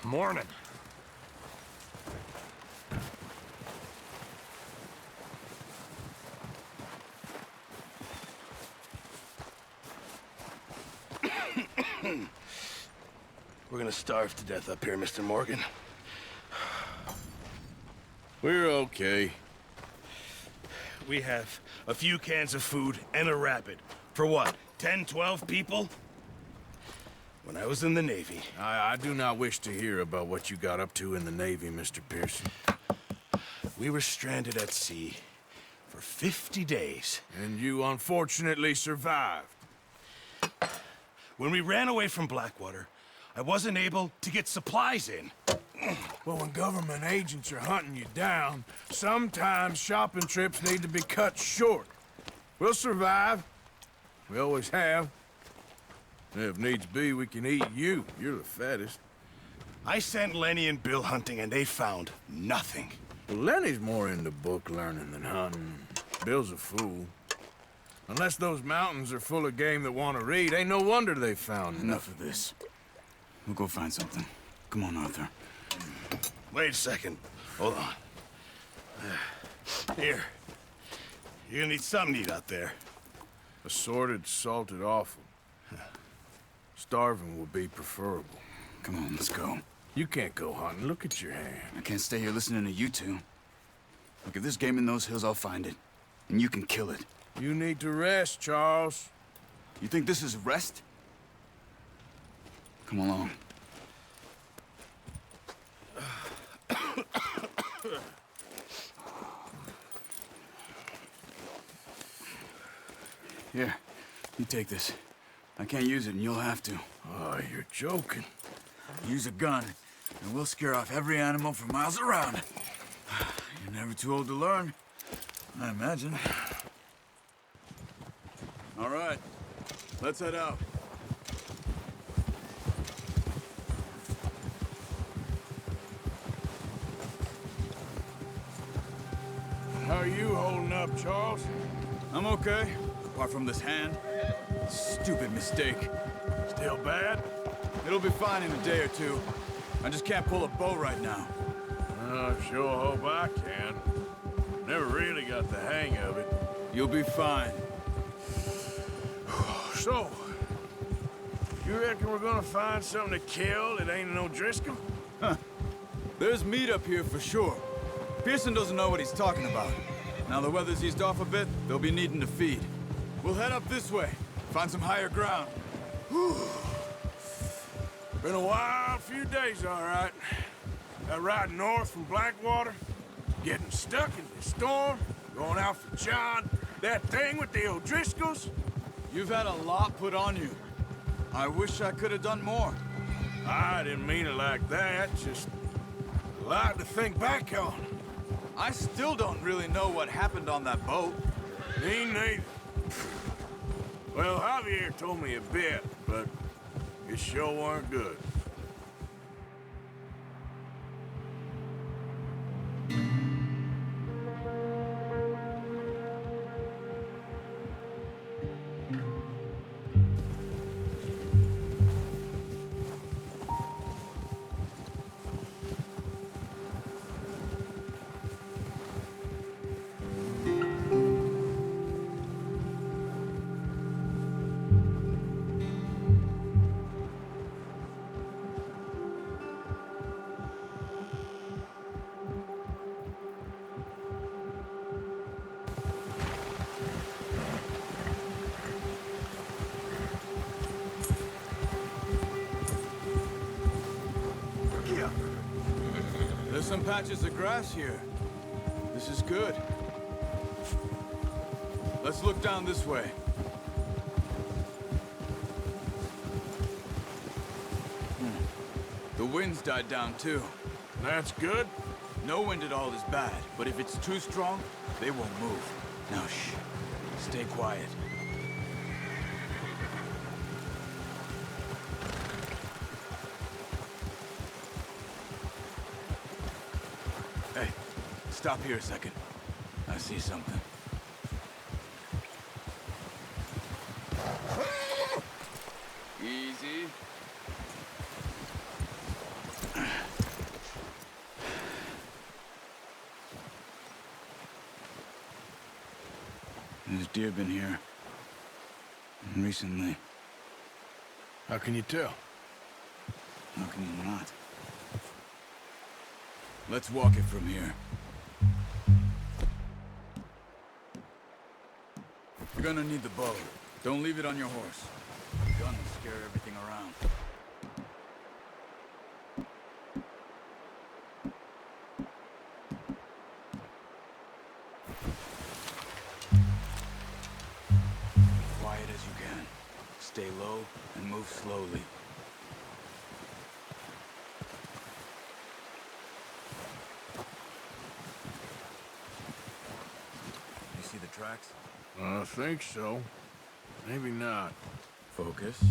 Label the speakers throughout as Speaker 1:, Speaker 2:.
Speaker 1: Morning. We're gonna starve to death up here, Mr. Morgan.
Speaker 2: We're okay.
Speaker 1: We have a few cans of food and a rapid. For what, 10, 12 people? When I was in the Navy...
Speaker 2: I do not wish to hear about what you got up to in the Navy, Mr. Pearson.
Speaker 1: We were stranded at sea for 50 days.
Speaker 2: And you unfortunately survived.
Speaker 1: When we ran away from Blackwater, I wasn't able to get supplies in.
Speaker 2: Well, when government agents are hunting you down, sometimes shopping trips need to be cut short. We'll survive. We always have. If needs be, we can eat you. You're the fattest.
Speaker 1: I sent Lenny and Bill hunting, and they found nothing.
Speaker 2: Well, Lenny's more into book learning than hunting. Bill's a fool. Unless those mountains are full of game that want to read, ain't no wonder they found
Speaker 3: Enough of this. We'll go find something. Come on, Arthur.
Speaker 1: Wait a second. Hold on. Here. You're gonna need something to eat out there.
Speaker 2: Assorted, salted offal. Starving will be preferable.
Speaker 3: Come on, let's go.
Speaker 2: You can't go hunting. Look at your hand.
Speaker 3: I can't stay here listening to you two. Look, if there's game in those hills, I'll find it. And you can kill it.
Speaker 2: You need to rest, Charles.
Speaker 3: You think this is rest? Come along. Here, you take this. I can't use it, and you'll have to.
Speaker 2: Oh, you're joking.
Speaker 3: Use a gun, and we'll scare off every animal for miles around. You're never too old to learn, I imagine. All right, let's head out.
Speaker 2: How are you holding up, Charles?
Speaker 3: I'm okay, apart from this hand. Stupid mistake.
Speaker 2: Still bad?
Speaker 3: It'll be fine in a day or two. I just can't pull a bow right now.
Speaker 2: I sure hope I can. Never really got the hang of it.
Speaker 3: You'll be fine.
Speaker 2: So, you reckon we're gonna find something to kill that ain't no Driscoll?
Speaker 3: There's meat up here for sure. Pearson doesn't know what he's talking about. Now the weather's eased off a bit, they'll be needing to feed. We'll head up this way, find some higher ground.
Speaker 2: Been a wild few days, all right. That ride north from Blackwater, getting stuck in the storm, going out for John, that thing with the O'Driscolls.
Speaker 3: You've had a lot put on you. I wish I could have done more.
Speaker 2: I didn't mean it like that, just a lot to think back on.
Speaker 3: I still don't really know what happened on that boat.
Speaker 2: Me neither. Well, Javier told me a bit, but it sure weren't good.
Speaker 3: There's some patches of grass here. This is good. Let's look down this way. The wind's died down too.
Speaker 2: That's good.
Speaker 3: No wind at all is bad, but if it's too strong, they won't move. Now shh. Stay quiet. Hey, stop here a second. I see something. Easy. deer been here. Recently.
Speaker 2: How can you tell?
Speaker 3: How can you not? Let's walk it from here. You're gonna need the bow. Don't leave it on your horse. The gun will scare everything around. Quiet as you can. Stay low and move slowly. You see the tracks?
Speaker 2: I think so. Maybe not.
Speaker 3: Focus.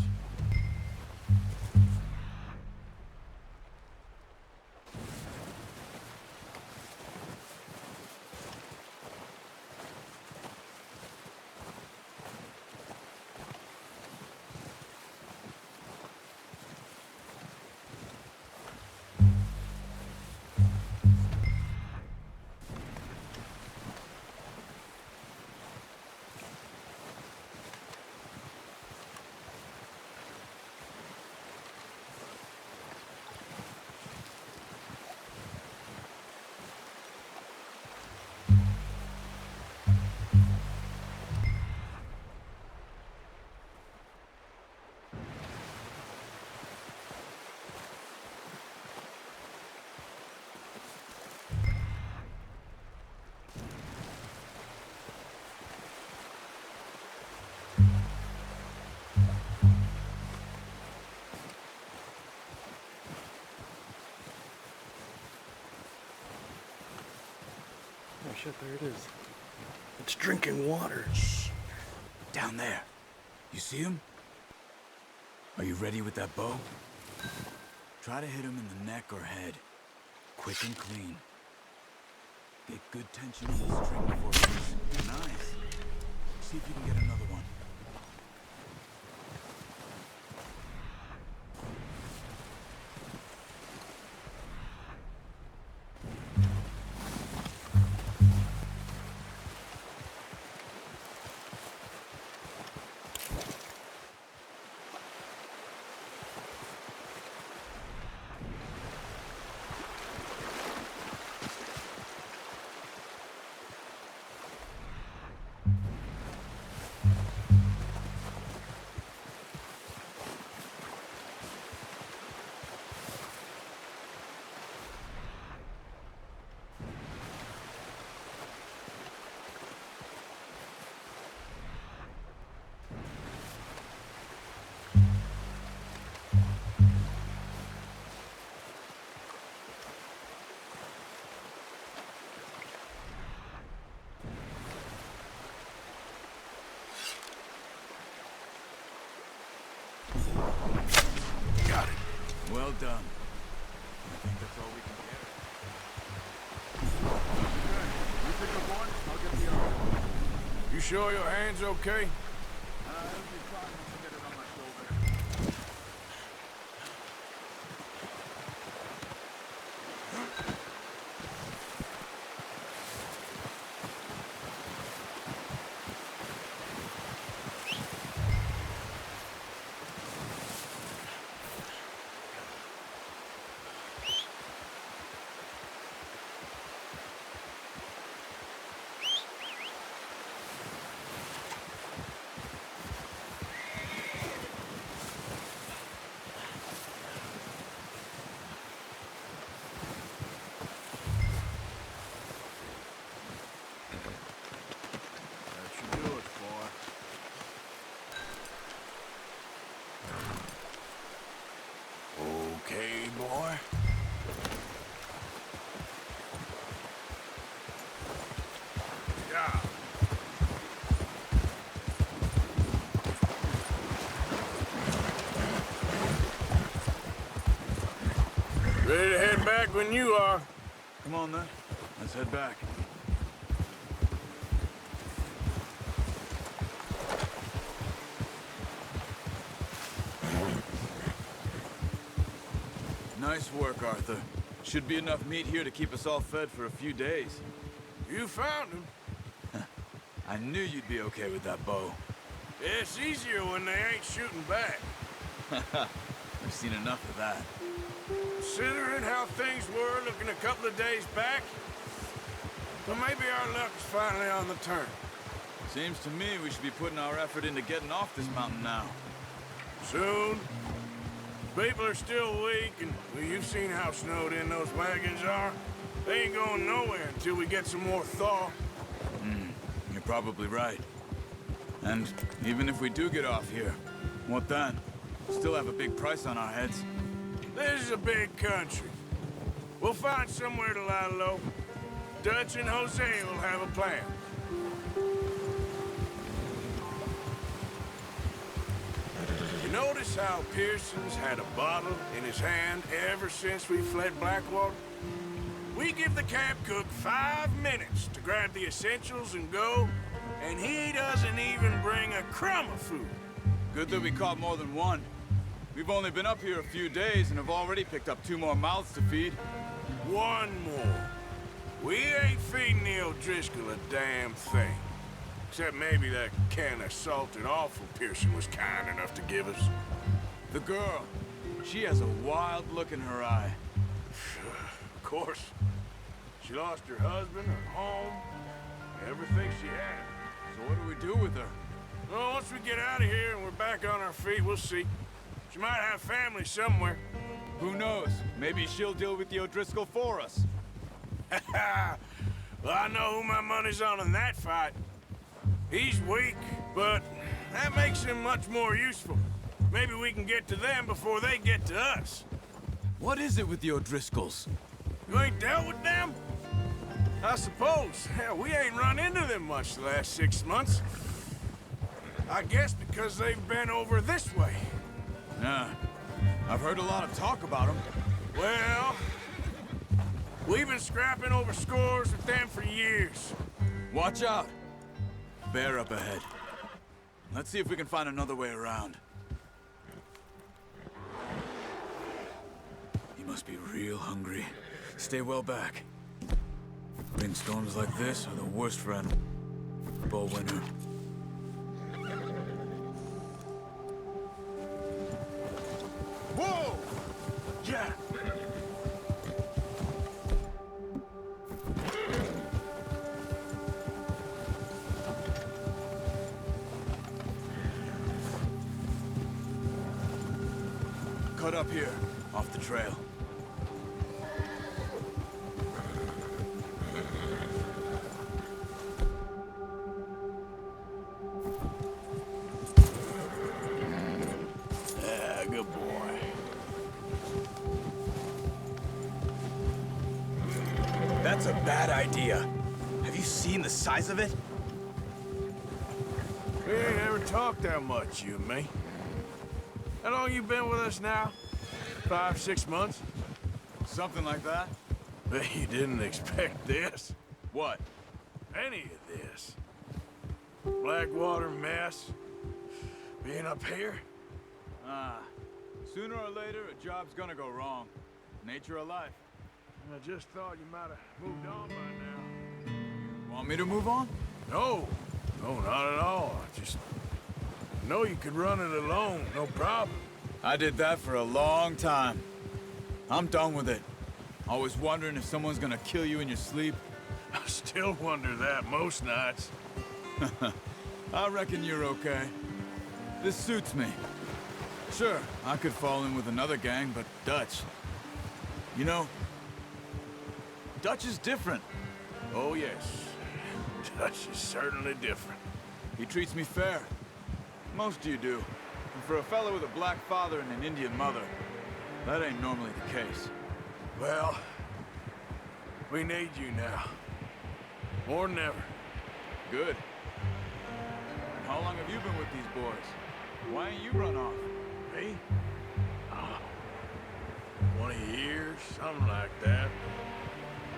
Speaker 1: Oh shit, there it is. It's drinking water.
Speaker 3: Shh. Down there. You see him? Are you ready with that bow? Try to hit him in the neck or head. Quick and clean. Get good tension in the string before it moves. Nice. See if you can get another one.
Speaker 2: Got it.
Speaker 3: Well done. I think that's all we can get. Okay. You pick up one, I'll get the other.
Speaker 2: You sure your hand's okay?
Speaker 3: It'll be fine once I get it on my shoulder.
Speaker 2: That should do it, boy. Okay, boy. Yeah. Ready to head back when you are.
Speaker 3: Come on then. Let's head back. Nice work, Arthur. Should be enough meat here to keep us all fed for a few days.
Speaker 2: You found him.
Speaker 3: I knew you'd be okay with that bow.
Speaker 2: It's easier when they ain't shooting back.
Speaker 3: I've seen enough of that.
Speaker 2: Considering how things were looking a couple of days back, well, maybe our luck is finally on the turn.
Speaker 3: Seems to me we should be putting our effort into getting off this mountain now.
Speaker 2: Soon. People are still weak, and well, you've seen how snowed in those wagons are. They ain't going nowhere until we get some more thaw.
Speaker 3: You're probably right. And even if we do get off here, what then? Still have a big price on our heads.
Speaker 2: This is a big country. We'll find somewhere to lie low. Dutch and Hosea will have a plan. You notice how Pearson's had a bottle in his hand ever since we fled Blackwater? We give the camp cook 5 minutes to grab the essentials and go, and he doesn't even bring a crumb of food.
Speaker 3: Good that we caught more than one. We've only been up here a few days and have already picked up 2 more mouths to feed.
Speaker 2: 1 more. We ain't feeding the O'Driscoll a damn thing. Except maybe that can of salted offal Pearson was kind enough to give us.
Speaker 3: The girl, she has a wild look in her eye.
Speaker 2: Of course. She lost her husband, her home, everything she had.
Speaker 3: So what do we do with her?
Speaker 2: Well, once we get out of here and we're back on our feet, we'll see. She might have family somewhere.
Speaker 3: Who knows? Maybe she'll deal with the O'Driscoll for us.
Speaker 2: Well, I know who my money's on in that fight. He's weak, but that makes him much more useful. Maybe we can get to them before they get to us.
Speaker 3: What is it with the O'Driscolls?
Speaker 2: You ain't dealt with them? I suppose. Hell, we ain't run into them much the last 6 months. I guess because they've been over this way.
Speaker 3: Yeah, I've heard a lot of talk about them.
Speaker 2: Well, we've been scrapping over scores with them for years.
Speaker 3: Watch out! Bear up ahead. Let's see if we can find another way around. He must be real hungry. Stay well back. Windstorms like this are the worst for an bow winner.
Speaker 2: Whoa! Yeah.
Speaker 3: Cut up here, off the trail.
Speaker 2: Yeah, good boy.
Speaker 3: That's a bad idea. Have you seen the size of it?
Speaker 2: We ain't ever talked that much, you and me. How long you been with us now? 5, 6 months?
Speaker 3: Something like that?
Speaker 2: Bet you didn't expect this.
Speaker 3: What?
Speaker 2: Any of this. Blackwater mess. Being up here.
Speaker 3: Sooner or later, a job's gonna go wrong. Nature of life.
Speaker 2: I just thought you might have moved on by now.
Speaker 3: Want me to move on?
Speaker 2: No. No, not at all. I just know you could run it alone, no problem.
Speaker 3: I did that for a long time. I'm done with it. Always wondering if someone's gonna kill you in your sleep.
Speaker 2: I still wonder that most nights.
Speaker 3: I reckon you're okay. This suits me. Sure, I could fall in with another gang, but Dutch... You know, Dutch is different.
Speaker 2: Oh, yes. Dutch is certainly different.
Speaker 3: He treats me fair. Most of you do. And for a fellow with a black father and an Indian mother, that ain't normally the case.
Speaker 2: Well, we need you now. More than ever.
Speaker 3: Good. And how long have you been with these boys? Why ain't you run off?
Speaker 2: Me? 20 years, something like that.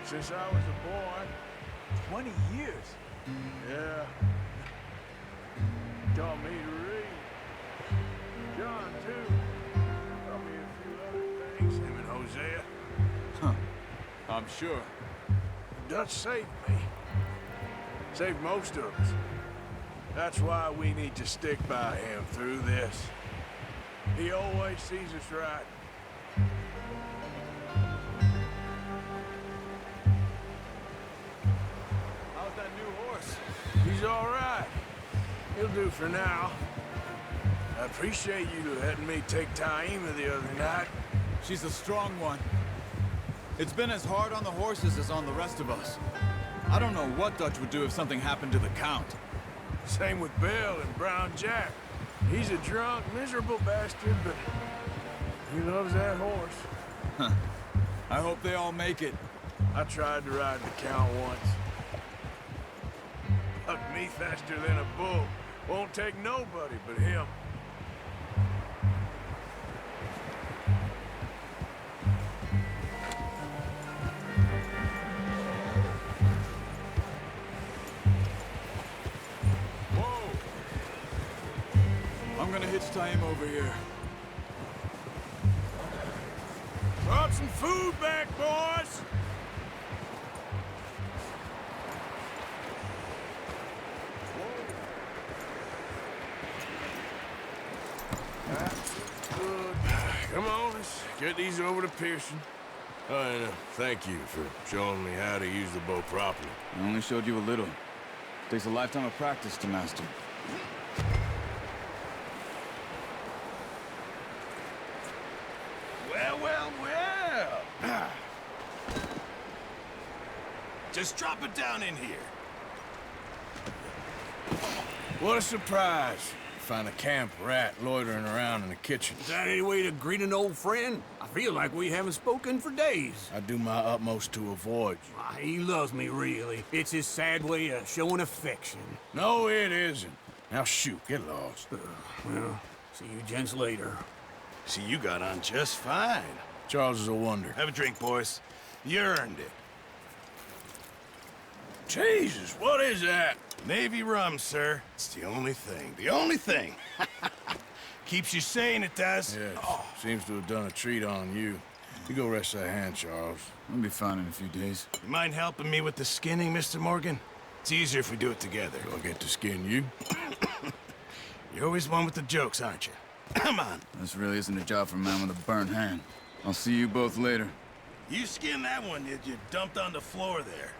Speaker 2: Since I was a boy.
Speaker 3: 20 years?
Speaker 2: Yeah. Taught me to read. John, too. Taught me a few other things, him and Hosea.
Speaker 3: Huh. I'm sure.
Speaker 2: Dutch saved me. Saved most of us. That's why we need to stick by him through this. He always sees us right.
Speaker 3: How's that new horse?
Speaker 2: He's all right. He'll do for now. I appreciate you letting me take Taima the other night.
Speaker 3: She's a strong one. It's been as hard on the horses as on the rest of us. I don't know what Dutch would do if something happened to the Count.
Speaker 2: Same with Bill and Brown Jack. He's a drunk, miserable bastard, but he loves that horse.
Speaker 3: I hope they all make it.
Speaker 2: I tried to ride the Count once. Hucked me faster than a bull. Won't take nobody but him.
Speaker 3: I'm gonna hitch Taima over here.
Speaker 2: Brought some food back, boys! That's good. Come on, let's get these over to Pearson. Oh, and thank you for showing me how to use the bow properly.
Speaker 3: I only showed you a little. Takes a lifetime of practice to master.
Speaker 1: Well, well, well. Just drop it down in here.
Speaker 2: What a surprise. Find a camp rat loitering around in the kitchen.
Speaker 4: Is that any way to greet an old friend? I feel like we haven't spoken for days.
Speaker 2: I do my utmost to avoid you.
Speaker 4: Ah, he loves me, really. It's his sad way of showing affection.
Speaker 2: No, it isn't. Now shoot, get lost.
Speaker 4: Well, see you gents later.
Speaker 1: See, you got on just fine.
Speaker 2: Charles is a wonder.
Speaker 1: Have a drink, boys. You earned it.
Speaker 2: Jesus, what is that?
Speaker 1: Navy rum, sir. It's the only thing. The only thing. Keeps you sane, it does.
Speaker 2: Yes, seems to have done a treat on you. You go rest that hand, Charles.
Speaker 3: I'll be fine in a few days.
Speaker 1: You mind helping me with the skinning, Mr. Morgan? It's easier if we do it together.
Speaker 2: Do I get to skin you?
Speaker 1: You're always one with the jokes, aren't you? Come on.
Speaker 3: This really isn't a job for a man with a burnt hand. I'll see you both later.
Speaker 1: You skin that one you dumped on the floor there.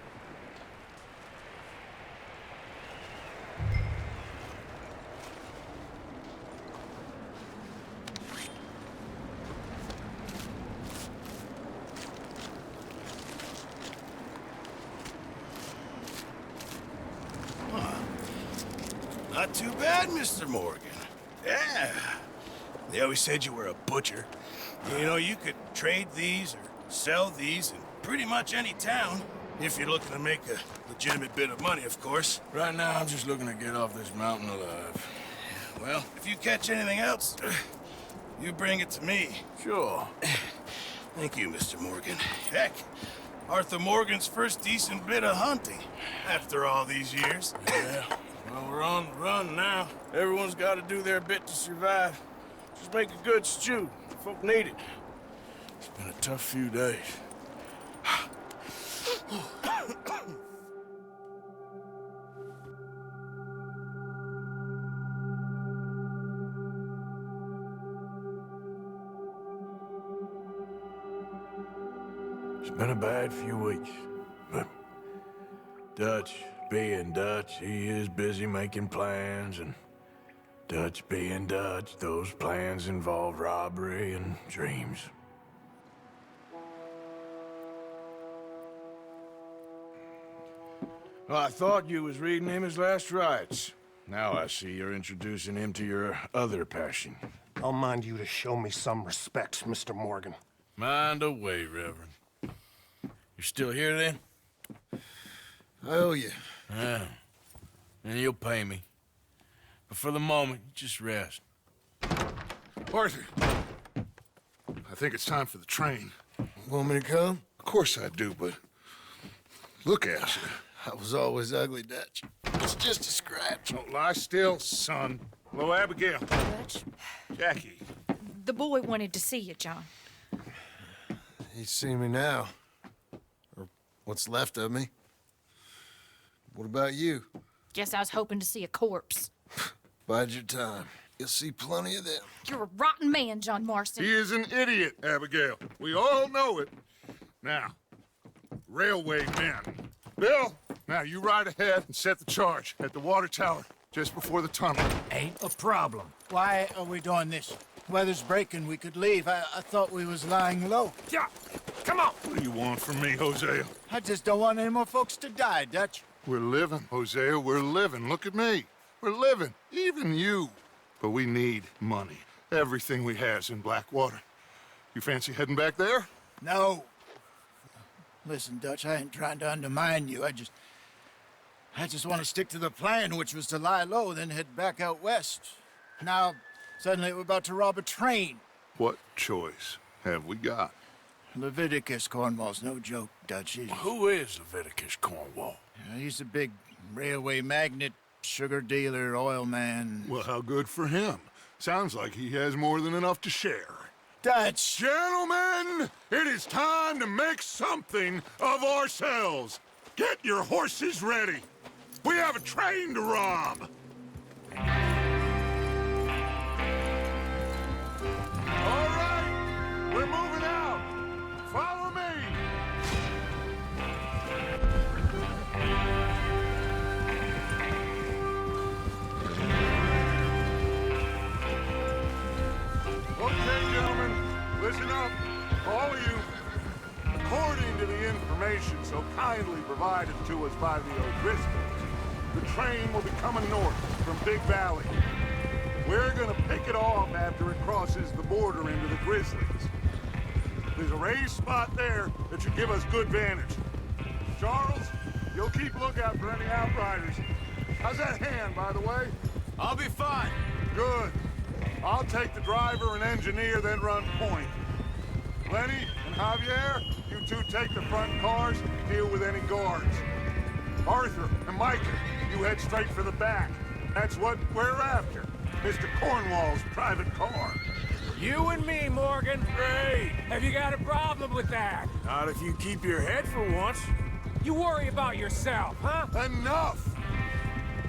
Speaker 1: Not too bad, Mr. Morgan. Yeah. They always said you were a butcher. You know, you could trade these or sell these in pretty much any town. If you're looking to make a legitimate bit of money, of course.
Speaker 2: Right now, I'm just looking to get off this mountain alive.
Speaker 1: Well, if you catch anything else, you bring it to me.
Speaker 2: Sure.
Speaker 1: Thank you, Mr. Morgan. Heck, Arthur Morgan's first decent bit of hunting after all these years.
Speaker 2: Yeah. Well, we're on the run now. Everyone's got to do their bit to survive. Just make a good stew. Folk need it. It's been a tough few days. It's been a bad few weeks, but Dutch being Dutch, he is busy making plans, and Dutch being Dutch, those plans involve robbery and dreams. Well, I thought you was reading him his last rites. Now I see you're introducing him to your other passion.
Speaker 5: I'll mind you to show me some respect, Mr. Morgan.
Speaker 2: Mind away, Reverend. You still here, then?
Speaker 6: I owe you.
Speaker 2: Yeah. And you'll pay me. But for the moment, just rest.
Speaker 6: Arthur, I think it's time for the train.
Speaker 2: Want me to come?
Speaker 6: Of course I do, but look at you. I was always ugly, Dutch. It's just a scratch. Don't lie still, son. Hello, Abigail.
Speaker 7: Dutch,
Speaker 6: Jackie.
Speaker 7: the boy wanted to see you, John.
Speaker 6: He's seen me now. Or what's left of me. What about you?
Speaker 7: Guess I was hoping to see a corpse.
Speaker 6: Bide your time. You'll see plenty of them.
Speaker 7: You're a rotten man, John Marston.
Speaker 6: He is an idiot, Abigail. We all know it. Now, railway men. Bill, now you ride ahead and set the charge at the water tower just before the tunnel.
Speaker 8: Ain't a problem. Why are we doing this? Weather's breaking. We could leave. I thought we was lying low.
Speaker 6: Yeah, come on. What do you want from me, Hosea?
Speaker 8: I just don't want any more folks to die, Dutch.
Speaker 6: We're living, Hosea. We're living. Look at me. We're living. Even you. But we need money. Everything we has in Blackwater. You fancy heading back there?
Speaker 8: No. Listen, Dutch, I ain't trying to undermine you. I just want to stick to the plan, which was to lie low, then head back out west. Now, suddenly we're about to rob a train.
Speaker 6: What choice have we got?
Speaker 8: Leviticus Cornwall's no joke, Dutch.
Speaker 2: Who is Leviticus Cornwall?
Speaker 8: He's a big railway magnate, sugar dealer, oil man.
Speaker 6: Well, how good for him. Sounds like he has more than enough to share.
Speaker 8: Dutch!
Speaker 6: Gentlemen, it is time to make something of ourselves. Get your horses ready. We have a train to rob. All right, we're moving out. Follow me. Okay, gentlemen, listen up, all of you. According to the information so kindly provided to us by the O'Driscolls, the train will be coming north from Big Valley. We're gonna pick it off after it crosses the border into the Grizzlies. There's a raised spot there that should give us good vantage. Charles, you'll keep lookout for any outriders. How's that hand, by the way?
Speaker 3: I'll be fine.
Speaker 6: Good. I'll take the driver and engineer, then run point. Lenny and Javier, you two take the front cars and deal with any guards. Arthur and Micah, you head straight for the back. That's what we're after. Mr. Cornwall's private car.
Speaker 2: You and me, Morgan. Great.
Speaker 9: Have you got a problem with that?
Speaker 2: Not if you keep your head for once.
Speaker 9: You worry about yourself, huh?
Speaker 6: Enough!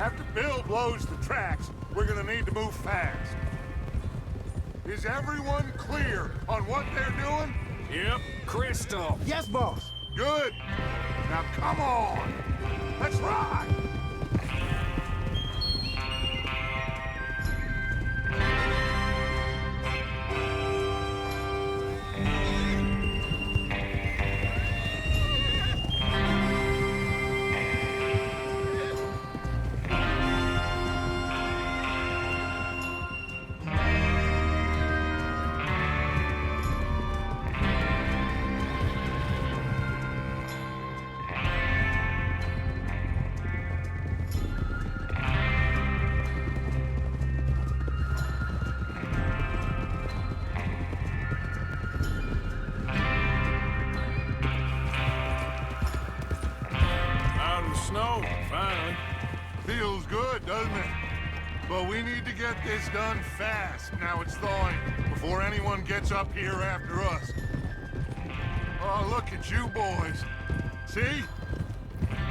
Speaker 6: After Bill blows the tracks, we're gonna need to move fast. Is everyone clear on what they're doing?
Speaker 2: Yep.
Speaker 9: Crystal.
Speaker 8: Yes, boss.
Speaker 6: Good. Now come on. Let's ride.
Speaker 2: Snow, finally.
Speaker 6: Feels good, doesn't it? But we need to get this done fast. Now it's thawing, before anyone gets up here after us. Oh, look at you boys. See?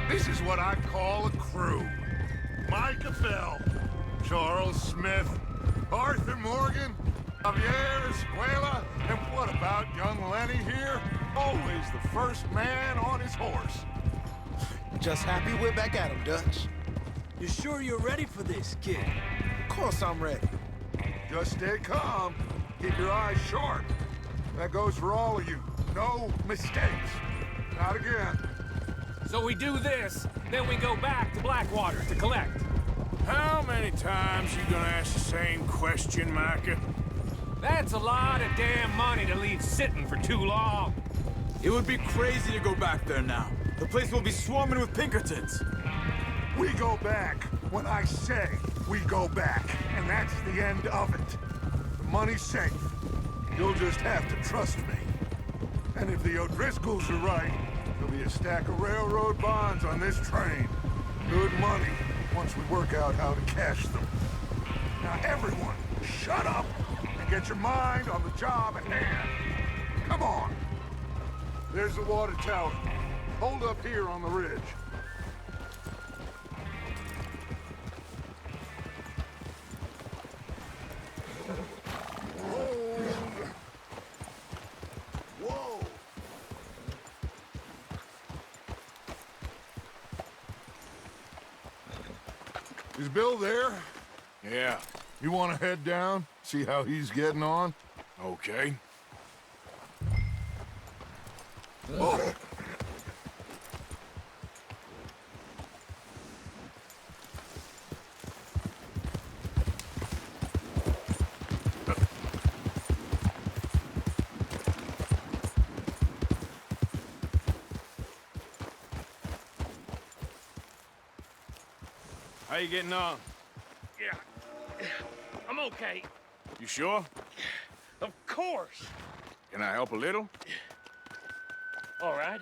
Speaker 6: This is what I call a crew. Micah Fell, Charles Smith, Arthur Morgan, Javier Escuela, and what about young Lenny here? Always the first man on his horse.
Speaker 10: Just happy we're back at him, Dutch.
Speaker 3: You sure you're ready for this, kid?
Speaker 10: Of course I'm ready.
Speaker 6: Just stay calm. Keep your eyes sharp. That goes for all of you. No mistakes. Not again.
Speaker 9: So we do this, then we go back to Blackwater to collect.
Speaker 2: How many times you gonna ask the same question, Micah?
Speaker 9: That's a lot of damn money to leave sitting for too long.
Speaker 3: It would be crazy to go back there now. The place will be swarming with Pinkertons.
Speaker 6: We go back when I say we go back, and that's the end of it. The money's safe. You'll just have to trust me. And if the O'Driscolls are right, there'll be a stack of railroad bonds on this train. Good money, once we work out how to cash them. Now everyone, shut up and get your mind on the job at hand. Come on. There's the water tower. Hold up here on the ridge. Is Bill there?
Speaker 2: Yeah,
Speaker 6: You want to head down? See how he's getting on?
Speaker 2: okay.
Speaker 6: Oh.
Speaker 2: How you getting on?
Speaker 9: Yeah. I'm okay.
Speaker 2: You sure?
Speaker 9: Of course.
Speaker 2: Can I help a little?
Speaker 9: All right.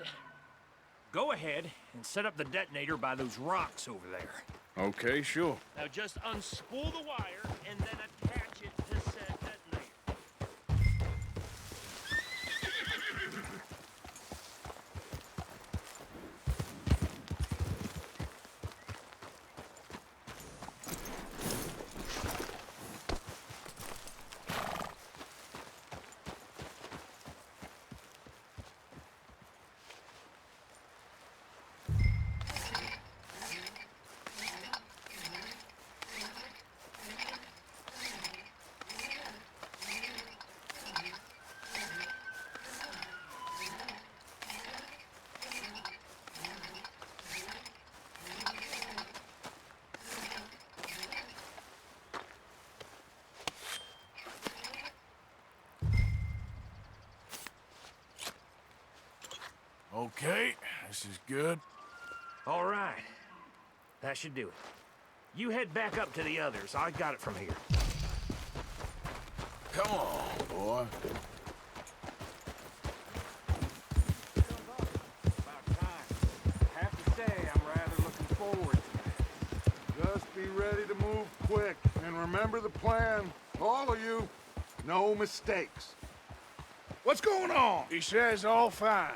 Speaker 9: Go ahead and set up the detonator by those rocks over there.
Speaker 2: Okay, sure.
Speaker 9: Now just unspool the wire and then attach it to said detonator.
Speaker 2: Okay, this is good.
Speaker 9: All right. That should do it. You head back up to the others. I got it from here.
Speaker 2: Come on, boy.
Speaker 4: About time. I have to say, I'm rather looking forward to it.
Speaker 6: Just be ready to move quick. And remember the plan. All of you. No mistakes.
Speaker 2: What's going on? He says all fine.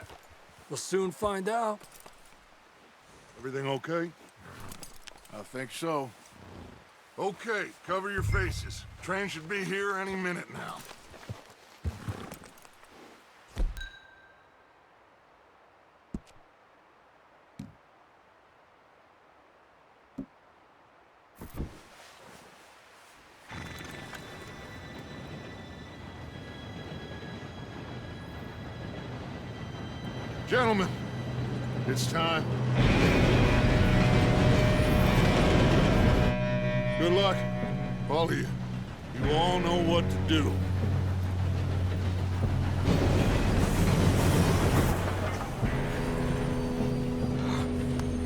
Speaker 4: We'll soon find out.
Speaker 6: Everything okay?
Speaker 2: I think so.
Speaker 6: Okay, cover your faces. Train should be here any minute now. Gentlemen, it's time. Good luck, all of you. You all know what to do.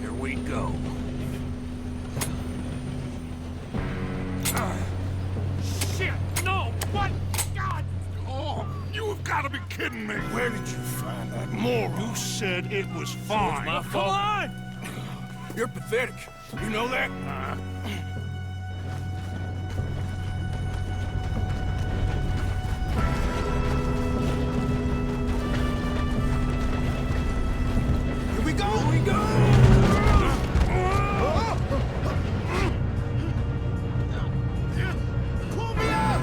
Speaker 9: Here we go. Shit! No! What? God!
Speaker 6: Oh, you have got to be kidding me.
Speaker 2: Where did you find that moron?
Speaker 6: You said it was fine.
Speaker 2: My fault. Come on! You're pathetic. You know that?
Speaker 10: Here we go! Here we go! Pull me up!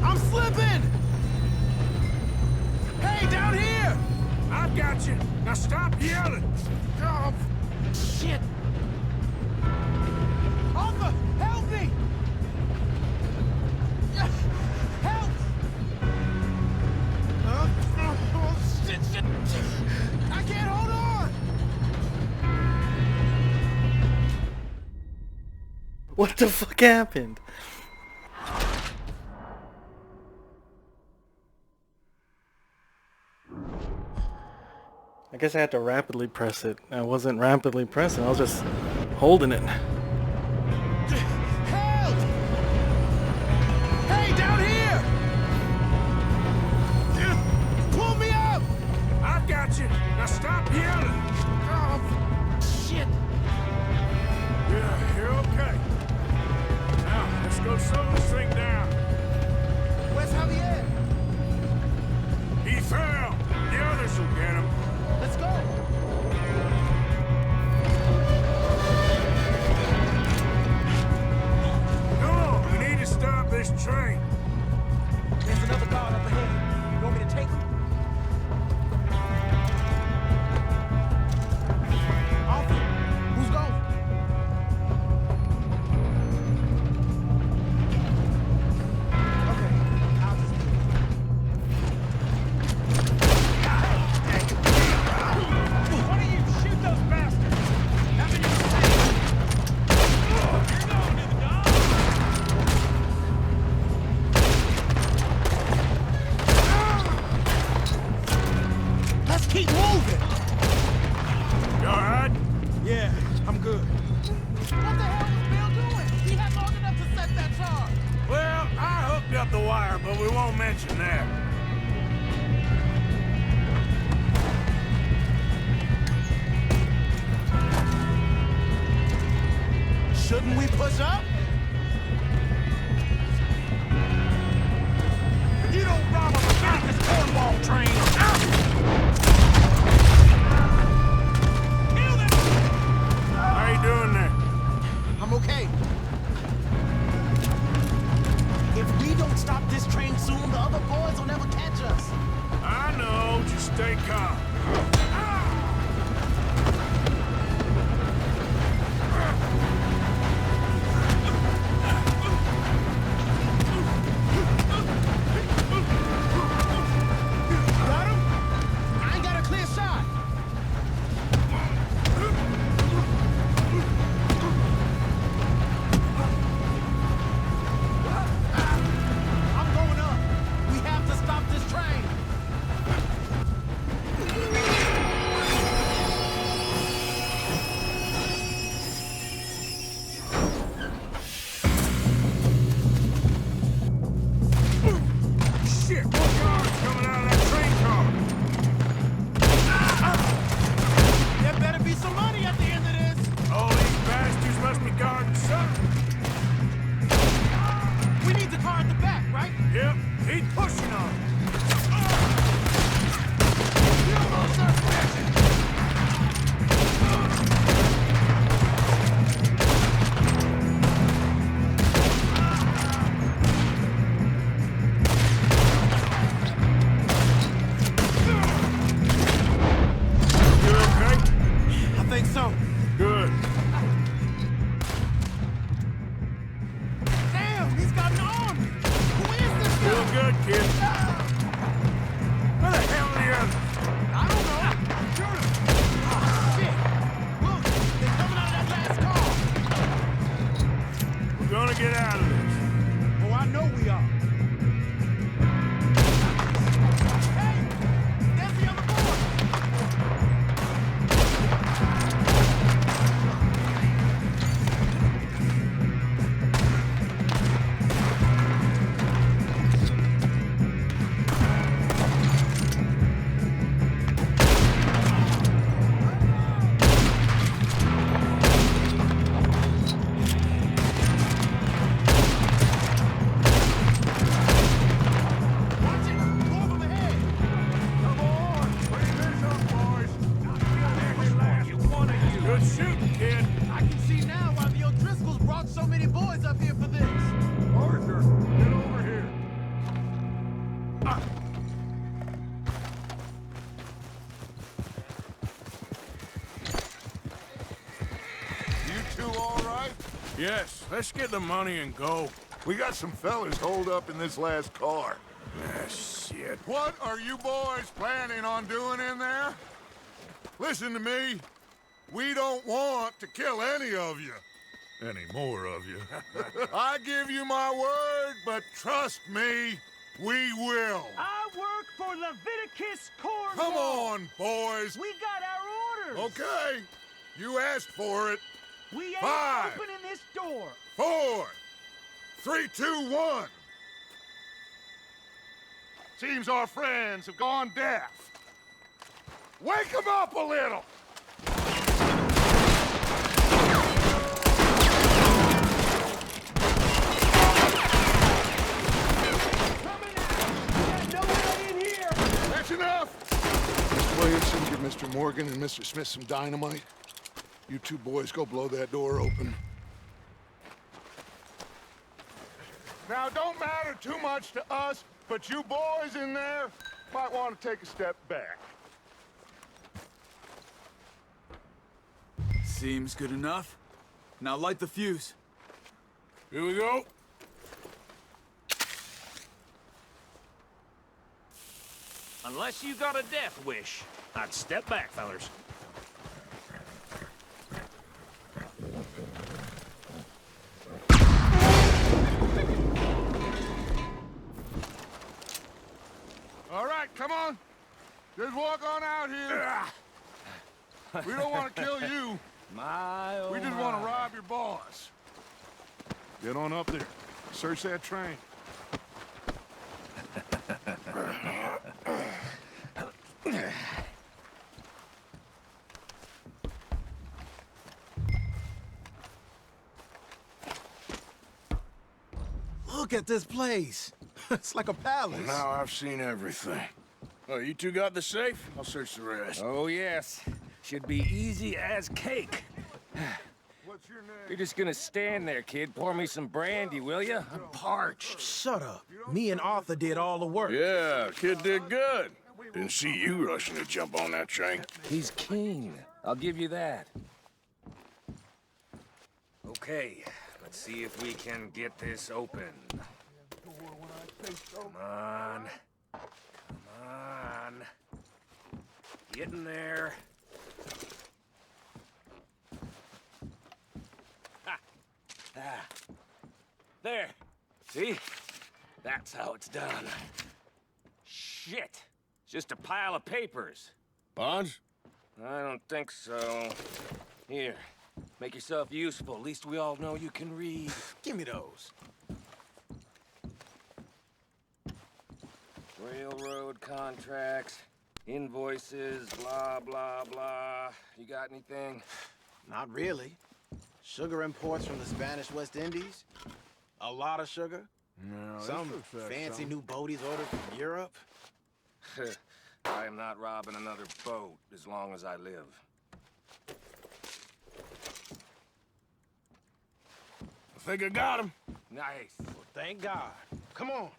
Speaker 10: I'm slipping! Hey, down here!
Speaker 2: I got you. Now stop yelling.
Speaker 10: Oh, shit! Arthur, help me! Help! Oh, shit, shit! I can't hold on!
Speaker 11: What the fuck happened? I guess I had to rapidly press it. I wasn't rapidly pressing, I was just holding it.
Speaker 10: Help! Hey, down here! Pull me up!
Speaker 2: I got you. Now stop yelling.
Speaker 10: Oh, shit!
Speaker 2: Yeah, you're okay. Now, let's go slow this thing down.
Speaker 10: Where's Javier?
Speaker 2: He fell. The others will get him.
Speaker 10: Let's go!
Speaker 2: Come on, we need to stop this train.
Speaker 10: There's another guard up ahead. You want me to take him? Arthur, who's going?
Speaker 2: No, we won't mention that.
Speaker 10: Shouldn't we push up? You don't rob a this cornball train! Kill them!
Speaker 2: How you doing there?
Speaker 10: I'm okay. If we don't stop this train soon, the other boys will never catch us.
Speaker 2: I know, just stay calm.
Speaker 10: Got him? I ain't got a clear shot. I'm going up. We have to stop this train.
Speaker 2: Shit, more cars coming out of that train car.
Speaker 10: There better be some money at the end of this.
Speaker 2: All these bastards must be guarding something.
Speaker 10: We need the car at the back, right?
Speaker 2: Yep, he's pushing on it.
Speaker 10: You almost start smashing.
Speaker 2: You okay?
Speaker 10: I think so.
Speaker 2: Good.
Speaker 10: Damn, he's got an army. Who is this
Speaker 2: Feel
Speaker 10: guy?
Speaker 2: good, kid. Where the hell are the others?
Speaker 10: I don't know. Shoot him. Oh, shit. Look, they're coming out of that last car.
Speaker 2: We're gonna get out of this.
Speaker 10: Oh, I know we are. Hey, there's the other boy. Watch it. Go over the head.
Speaker 2: Come on, bring this up, boys. Good shooting, kid.
Speaker 10: I can see now why the O'Driscolls brought so many boys up here for this.
Speaker 2: Arthur, get over here.
Speaker 6: You two all right?
Speaker 2: Yes, let's get the money and go.
Speaker 6: We got some fellas holed up in this last car.
Speaker 2: Ah, shit.
Speaker 6: What are you boys planning on doing in there? Listen to me. We don't want to kill any of you. Any more of you. I give you my word, but trust me, we will.
Speaker 9: I work for Leviticus Cornwall.
Speaker 6: Come on, boys.
Speaker 9: We got our orders.
Speaker 6: Okay. You asked for it.
Speaker 9: We ain't
Speaker 6: 5,
Speaker 9: opening this door.
Speaker 6: 4, 3, 2, 1. Seems our friends have gone deaf. Wake them up a little.
Speaker 9: Coming out. No way in here.
Speaker 6: That's enough. Williamson, give Mr. Morgan and Mr. Smith some dynamite. You two boys go blow that door open. Now, don't matter too much to us, but you boys in there might want to take a step back.
Speaker 3: Seems good enough. Now light the fuse.
Speaker 2: Here we go.
Speaker 9: Unless you got a death wish, I'd step back, fellers.
Speaker 6: All right, come on. Just walk on out here. We don't want to kill you. We just want to rob your boss. Get on up there. Search that train.
Speaker 10: Look at this place. It's like a palace.
Speaker 2: Well, now I've seen everything. Oh, you two got the safe? I'll search the rest.
Speaker 9: Oh, yes. Should be easy as cake.
Speaker 6: What's your name?
Speaker 9: You're just gonna stand there, kid. Pour me some brandy, will you? I'm parched.
Speaker 10: Shut up. Me and Arthur did all the work.
Speaker 2: Yeah, kid did good. Didn't see you rushing to jump on that train.
Speaker 9: He's keen. I'll give you that. Okay, let's see if we can get this open. Come on. Come on. Get in there. Ha! Ah. There. See? That's how it's done. Shit. It's just a pile of papers.
Speaker 2: Bonds?
Speaker 9: I don't think so. Here. Make yourself useful. At least we all know you can read.
Speaker 10: Give me those.
Speaker 9: Railroad contracts, invoices, blah, blah, blah. You got anything?
Speaker 10: Not really. Sugar imports from the Spanish West Indies. A lot of sugar.
Speaker 2: No,
Speaker 10: Some fancy new boaties ordered from Europe.
Speaker 9: I am not robbing another boat as long as I live.
Speaker 2: I think I got him.
Speaker 9: Nice.
Speaker 10: Well, thank God. Come on.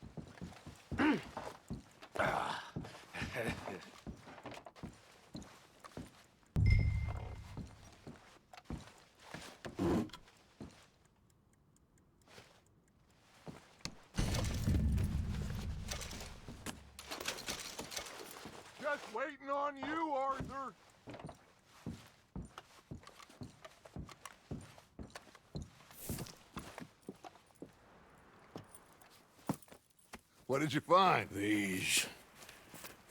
Speaker 6: Just waiting on you, Arthur. What did you find?
Speaker 2: These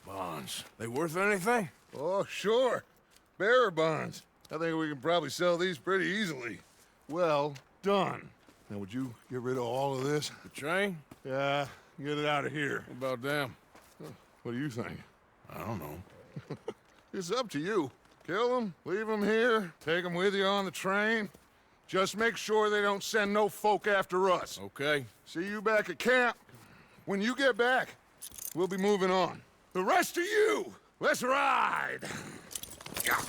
Speaker 2: bonds. They worth anything?
Speaker 6: Oh, sure. Bearer bonds. I think we can probably sell these pretty easily. Well done. Now, would you get rid of all of this?
Speaker 2: The train?
Speaker 6: Yeah, get it out of here.
Speaker 2: What about them?
Speaker 6: What do you think?
Speaker 2: I don't know.
Speaker 6: It's up to you. Kill them, leave them here, take them with you on the train. Just make sure they don't send no folk after us.
Speaker 2: Okay.
Speaker 6: See you back at camp. When you get back, we'll be moving on. The rest of you, let's ride! Yeah.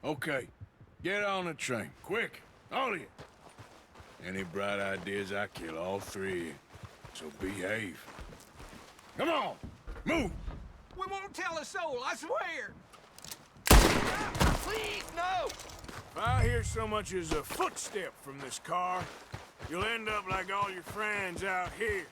Speaker 2: Okay. Get on the train. Quick. All of you. Any bright ideas, I kill all three of you. So behave. Come on! Move!
Speaker 10: We won't tell a soul, I swear. Please, no!
Speaker 2: If I hear so much as a footstep from this car, you'll end up like all your friends out here.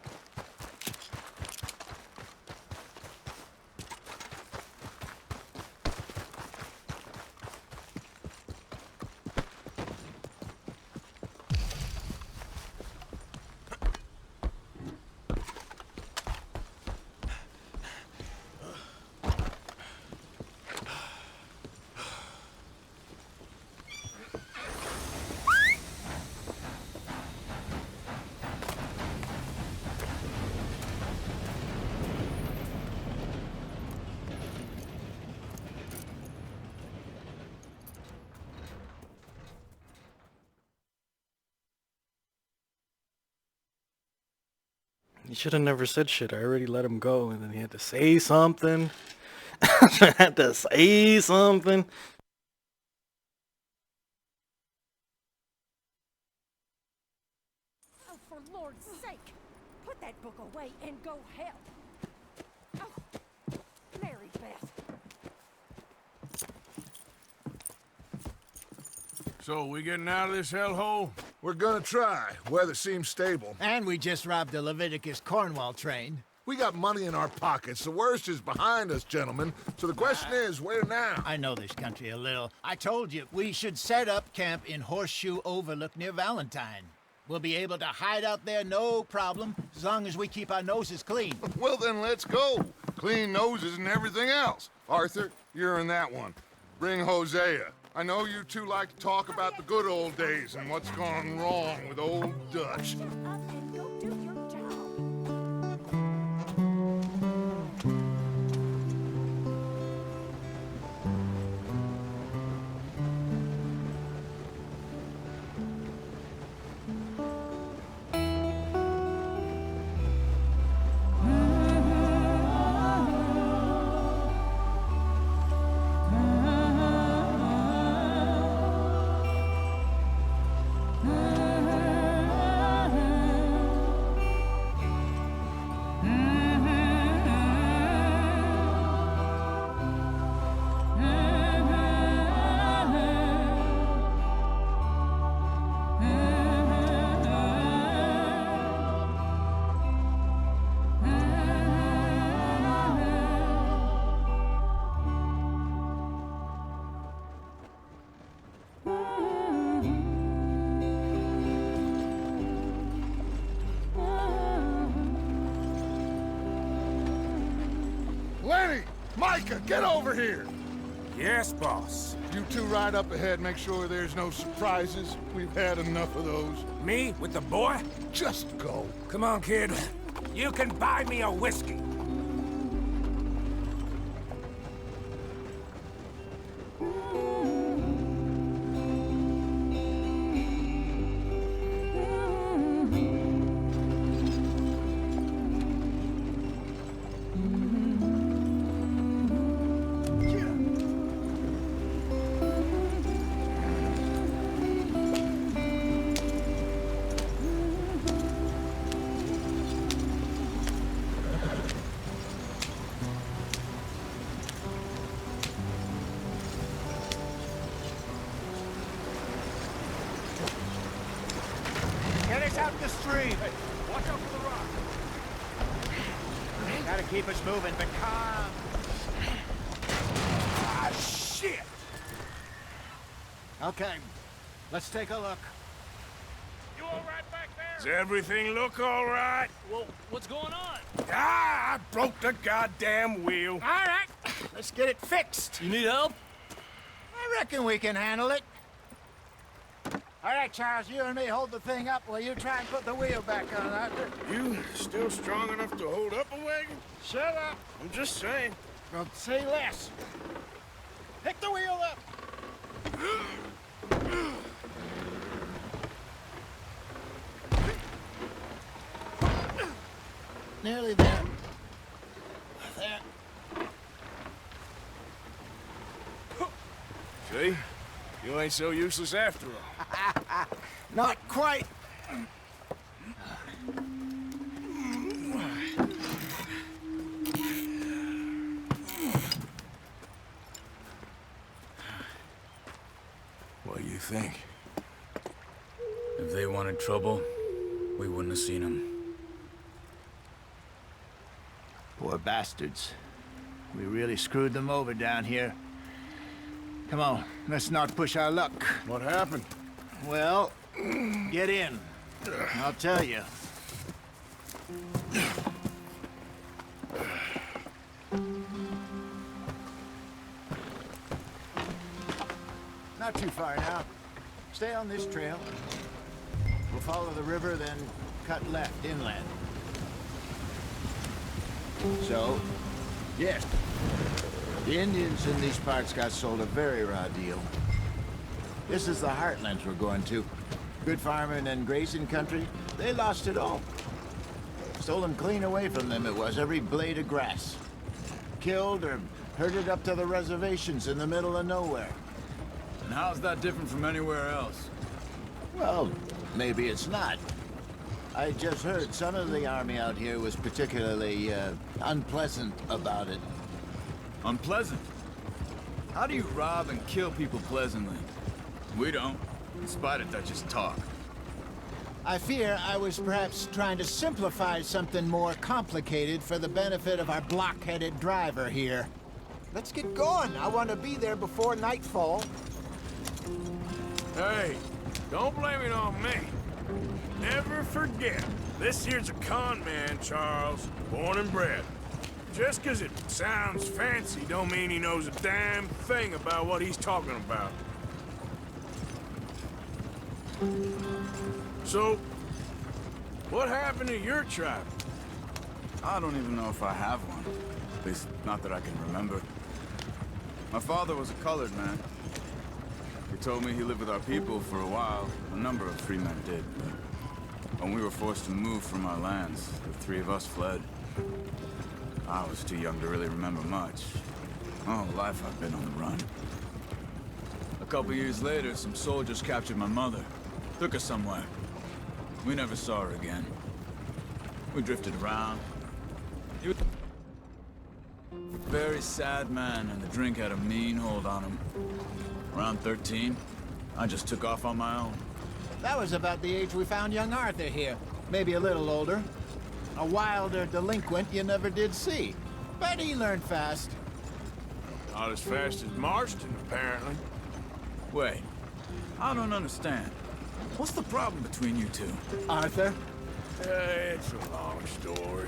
Speaker 11: He should have never said shit. I already let him go, and then he had to say something. Had to say something.
Speaker 7: Oh, for Lord's sake, put that book away and go help. Oh, Mary-Beth.
Speaker 2: So, we getting out of this hellhole?
Speaker 6: We're gonna try. Weather seems stable.
Speaker 8: And we just robbed the Leviticus Cornwall train.
Speaker 6: We got money in our pockets. The worst is behind us, gentlemen. So the question is, where now?
Speaker 8: I know this country a little. I told you, we should set up camp in Horseshoe Overlook near Valentine. We'll be able to hide out there, no problem, as long as we keep our noses clean.
Speaker 6: Well, then let's go. Clean noses and everything else. Arthur, you're in that one. Bring Hosea. I know you two like to talk about the good old days and what's gone wrong with old Dutch.
Speaker 7: Shut up and go do your job.
Speaker 6: Lenny! Micah, get over here!
Speaker 4: Yes, boss.
Speaker 6: You two ride up ahead, make sure there's no surprises. We've had enough of those.
Speaker 4: Me with the boy?
Speaker 6: Just go.
Speaker 4: Come on, kid. You can buy me a whiskey.
Speaker 8: Get us out the stream.
Speaker 4: Watch out for the rock.
Speaker 8: Gotta keep us moving, but calm.
Speaker 4: Ah, shit!
Speaker 8: Okay, let's take a look.
Speaker 4: You all right back there?
Speaker 2: Does everything look all right?
Speaker 9: Well, what's going on?
Speaker 2: Ah, I broke the goddamn wheel.
Speaker 8: All right, let's get it fixed.
Speaker 9: You need help?
Speaker 8: I reckon we can handle it. All right, Charles, you and me hold the thing up while you try and put the wheel back on, Arthur.
Speaker 2: You still strong enough to hold up a wagon?
Speaker 8: Shut up.
Speaker 2: I'm just saying.
Speaker 8: Well, say less. Pick the wheel up. Nearly there. There.
Speaker 2: See? You ain't so useless after all.
Speaker 8: Not quite.
Speaker 2: What do you think?
Speaker 3: If they wanted trouble, we wouldn't have seen them.
Speaker 8: Poor bastards. We really screwed them over down here. Come on, let's not push our luck.
Speaker 2: What happened?
Speaker 8: Well, get in. I'll tell you. Not too far now. Stay on this trail. We'll follow the river, then cut left inland. So, yes. The Indians in these parts got sold a very raw deal. This is the heartlands we're going to. Good farming and grazing country, they lost it all. Stolen clean away from them it was, every blade of grass. Killed or herded up to the reservations in the middle of nowhere.
Speaker 3: And how's that different from anywhere else?
Speaker 8: Well, maybe it's not. I just heard some of the army out here was particularly, unpleasant about it.
Speaker 3: Unpleasant? How do you rob and kill people pleasantly? We don't, in spite of Dutch's talk.
Speaker 8: I fear I was perhaps trying to simplify something more complicated for the benefit of our block-headed driver here. Let's get going. I want to be there before nightfall.
Speaker 2: Hey, don't blame it on me. Never forget, this here's a con man, Charles, born and bred. Just 'cause it sounds fancy don't mean he knows a damn thing about what he's talking about. So, what happened to your tribe?
Speaker 3: I don't even know if I have one. At least, not that I can remember. My father was a colored man. He told me he lived with our people for a while. A number of free men did, but when we were forced to move from our lands, the three of us fled. I was too young to really remember much. My whole life I've been on the run. A couple years later, some soldiers captured my mother. Took her somewhere. We never saw her again. We drifted around. He was a very sad man, and the drink had a mean hold on him. Around 13, I just took off on my own.
Speaker 8: That was about the age we found young Arthur here. Maybe a little older. A wilder delinquent you never did see. But he learned fast.
Speaker 2: Not as fast as Marston, apparently.
Speaker 3: Wait, I don't understand. What's the problem between you two?
Speaker 8: Arthur?
Speaker 2: It's a long story.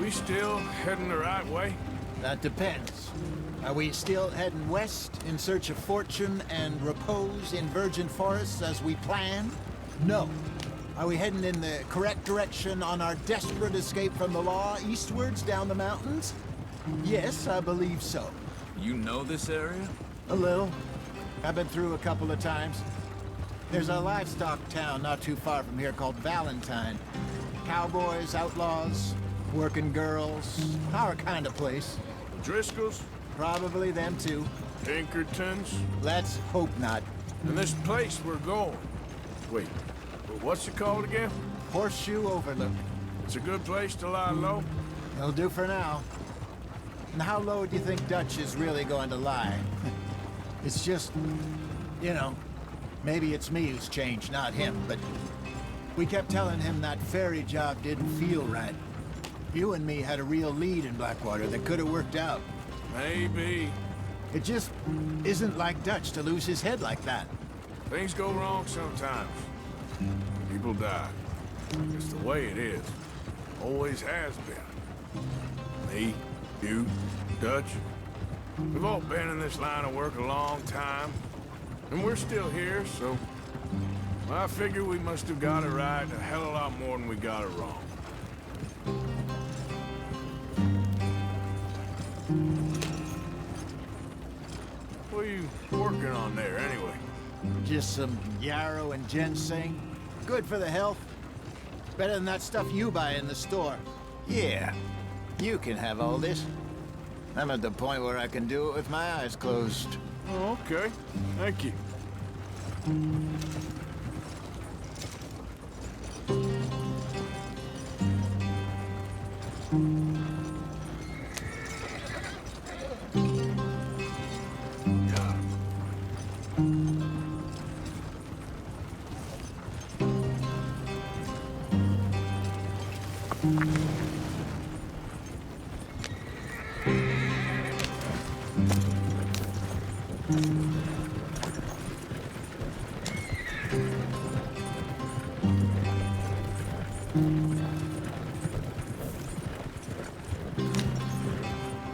Speaker 2: We still heading the right way?
Speaker 8: That depends. Are we still heading west in search of fortune and repose in virgin forests as we planned? No. Are we heading in the correct direction on our desperate escape from the law eastwards down the mountains? Yes, I believe so.
Speaker 3: You know this area?
Speaker 8: A little. I've been through a couple of times. There's a livestock town not too far from here called Valentine. Cowboys, outlaws, working girls, our kind of place.
Speaker 2: Driscolls?
Speaker 8: Probably them too.
Speaker 2: Pinkertons?
Speaker 8: Let's hope not.
Speaker 2: And this place we're going. Wait, what's it called again?
Speaker 8: Horseshoe Overlook.
Speaker 2: It's a good place to lie low?
Speaker 8: It'll do for now. And how low do you think Dutch is really going to lie? It's just, you know, maybe it's me who's changed, not him, but we kept telling him that ferry job didn't feel right. You and me had a real lead in Blackwater that could have worked out.
Speaker 2: Maybe.
Speaker 8: It just isn't like Dutch to lose his head like that.
Speaker 2: Things go wrong sometimes. People die. It's the way it is. Always has been. Me, you, Dutch. We've all been in this line of work a long time. And we're still here, so... I figure we must have got it right a hell of a lot more than we got it wrong. What are you working on there, anyway?
Speaker 8: Just some yarrow and ginseng. Good for the health. Better than that stuff you buy in the store. Yeah, you can have all this. I'm at the point where I can do it with my eyes closed.
Speaker 2: Oh, okay. Thank you.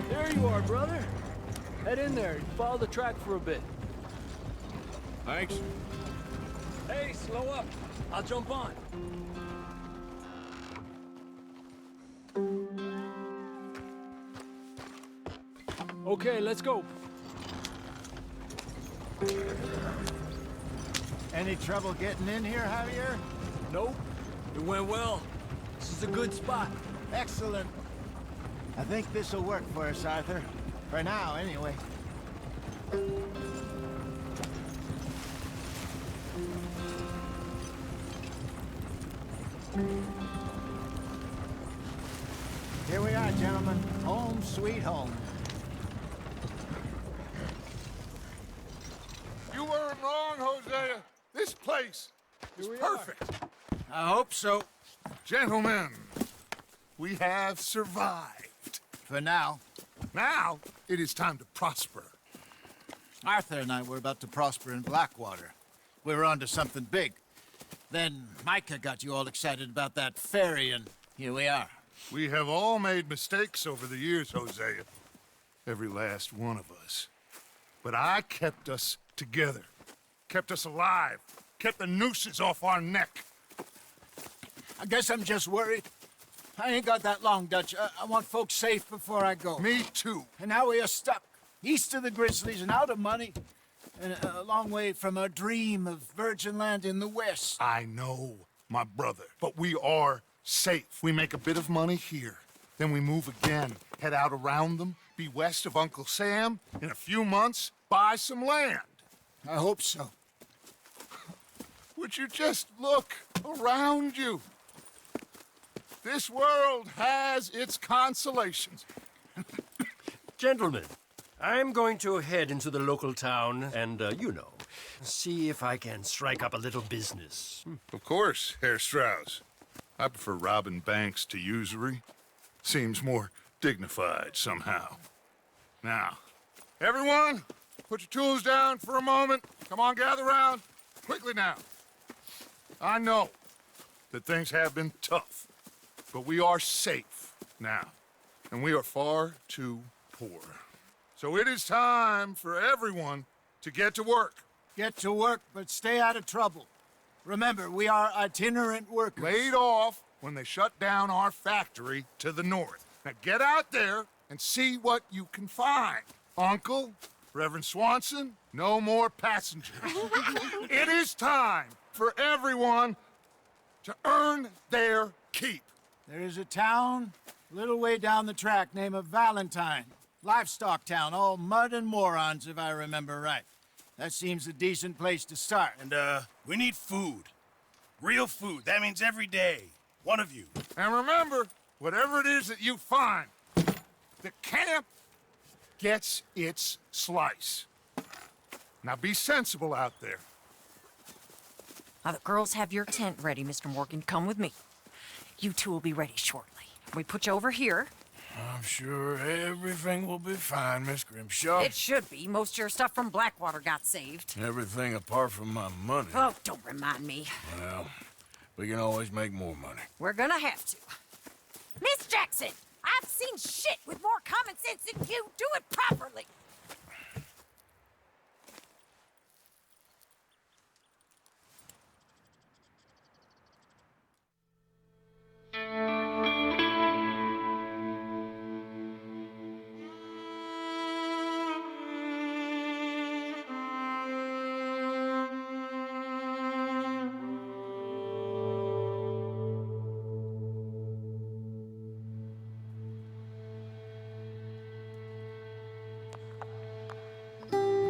Speaker 12: There you are, brother. Head in there and follow the track for a bit.
Speaker 2: Thanks.
Speaker 12: Hey, slow up. I'll jump on. Okay, let's go.
Speaker 8: Any trouble getting in here, Javier?
Speaker 12: Nope. It went well. This is a good spot.
Speaker 8: Excellent. I think this'll work for us, Arthur. For now, anyway. Here we are, gentlemen. Home sweet home.
Speaker 6: You weren't wrong, Hosea. This place is perfect.
Speaker 8: I hope so.
Speaker 6: Gentlemen, we have survived.
Speaker 8: For now.
Speaker 6: Now, it is time to prosper.
Speaker 8: Arthur and I were about to prosper in Blackwater. We were onto something big. Then Micah got you all excited about that ferry, and here we are.
Speaker 6: We have all made mistakes over the years, Hosea. Every last one of us. But I kept us together. Kept us alive. Kept the nooses off our neck.
Speaker 8: I guess I'm just worried. I ain't got that long, Dutch. I want folks safe before I go.
Speaker 6: Me too.
Speaker 8: And now we are stuck, east of the Grizzlies and out of money, and a long way from our dream of virgin land in the west.
Speaker 6: I know, my brother, but we are safe. We make a bit of money here. Then we move again, head out around them, be west of Uncle Sam. In a few months, buy some land.
Speaker 8: I hope so.
Speaker 6: Would you just look around you? This world has its consolations.
Speaker 13: Gentlemen, I'm going to head into the local town and, see if I can strike up a little business.
Speaker 6: Of course, Herr Strauss. I prefer robbing banks to usury. Seems more dignified somehow. Now, everyone, put your tools down for a moment. Come on, gather round. Quickly now. I know that things have been tough, but we are safe now, and we are far too poor. So it is time for everyone to get to work.
Speaker 8: Get to work, but stay out of trouble. Remember, we are itinerant workers.
Speaker 6: Laid off when they shut down our factory to the north. Now get out there and see what you can find. Uncle, Reverend Swanson, no more passengers. It is time for everyone to earn their keep.
Speaker 8: There is a town a little way down the track named Valentine. Livestock town, all mud and morons, if I remember right. That seems a decent place to start.
Speaker 1: And, we need food. Real food. That means every day. One of you.
Speaker 6: And remember, whatever it is that you find, the camp gets its slice. Now be sensible out there.
Speaker 14: Now, the girls have your tent ready, Mr. Morgan. Come with me. You two will be ready shortly. We put you over here.
Speaker 2: I'm sure everything will be fine, Miss Grimshaw.
Speaker 14: It should be. Most of your stuff from Blackwater got saved.
Speaker 2: Everything apart from my money.
Speaker 14: Oh, don't remind me.
Speaker 2: Well, we can always make more money.
Speaker 14: We're gonna have to. Miss Jackson, I've seen shit with more common sense than you. Do it properly.